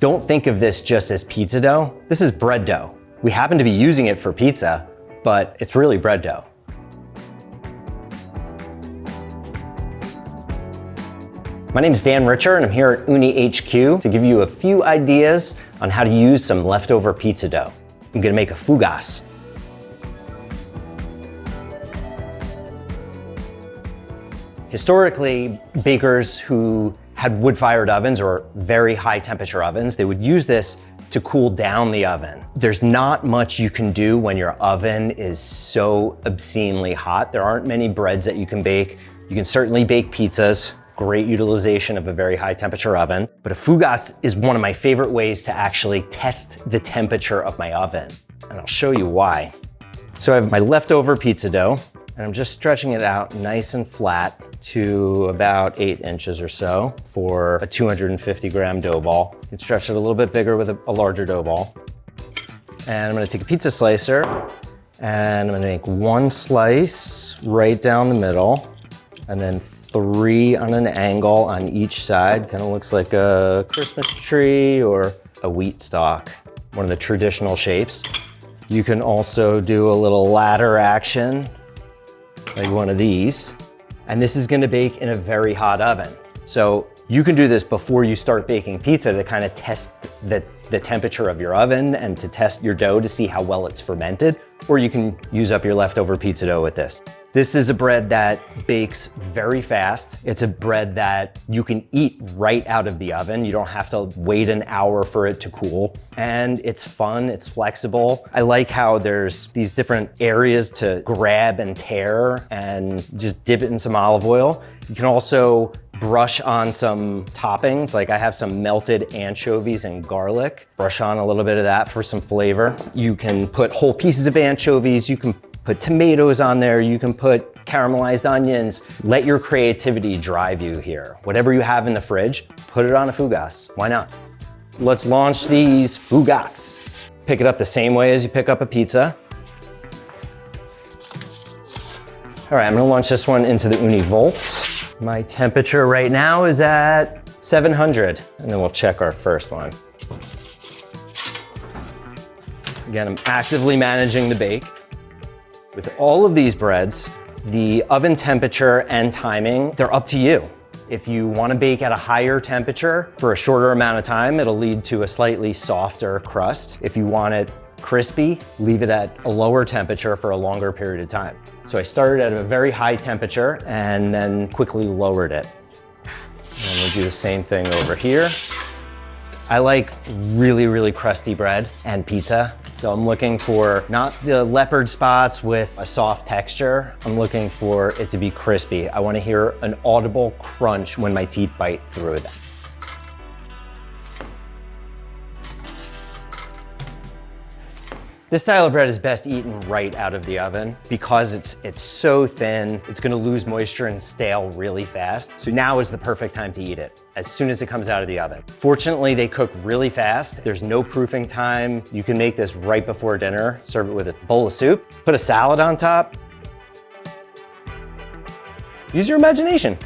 Don't think of this just as pizza dough. This is bread dough. We happen to be using it for pizza, but it's really bread dough. My name is Dan Richer and I'm here at Ooni HQ to give you a few ideas on how to use some leftover pizza dough. I'm gonna make a fougasse. Historically, bakers who had wood-fired ovens or very high temperature ovens, they would use this to cool down the oven. There's not much you can do when your oven is so obscenely hot. There aren't many breads that you can bake. You can certainly bake pizzas, great utilization of a very high temperature oven, but a fougasse is one of my favorite ways to actually test the temperature of my oven. And I'll show you why. So I have my leftover pizza dough, and I'm just stretching it out nice and flat to about 8 inches or so for a 250 gram dough ball. You can stretch it a little bit bigger with a larger dough ball. And I'm gonna take a pizza slicer and I'm gonna make 1 slice right down the middle and then 3 on an angle on each side. Kind of looks like a Christmas tree or a wheat stalk, one of the traditional shapes. You can also do a little ladder action like one of these. And this is gonna bake in a very hot oven. So you can do this before you start baking pizza to kind of test the temperature of your oven and to test your dough to see how well it's fermented, or you can use up your leftover pizza dough with this. This is a bread that bakes very fast. It's a bread that you can eat right out of the oven. You don't have to wait an hour for it to cool. And it's fun, it's flexible. I like how there's these different areas to grab and tear and just dip it in some olive oil. You can also brush on some toppings, like I have some melted anchovies and garlic. Brush on a little bit of that for some flavor. You can put whole pieces of anchovies, you can put tomatoes on there, you can put caramelized onions. Let your creativity drive you here. Whatever you have in the fridge, put it on a fougasse. Why not? Let's launch these fougasse. Pick it up the same way as you pick up a pizza. All right, I'm gonna launch this one into the Ooni Volt. My temperature right now is at 700, and then we'll check our first one. Again, I'm actively managing the bake. With all of these breads, the oven temperature and timing, they're up to you. If you want to bake at a higher temperature for a shorter amount of time, it'll lead to a slightly softer crust. If you want it crispy, leave it at a lower temperature for a longer period of time. So I started at a very high temperature and then quickly lowered it. And we'll do the same thing over here. I like really, really crusty bread and pizza. So I'm looking for not the leopard spots with a soft texture. I'm looking for it to be crispy. I want to hear an audible crunch when my teeth bite through it. This style of bread is best eaten right out of the oven because it's so thin, it's gonna lose moisture and stale really fast. So now is the perfect time to eat it, as soon as it comes out of the oven. Fortunately, they cook really fast. There's no proofing time. You can make this right before dinner, serve it with a bowl of soup, put a salad on top. Use your imagination.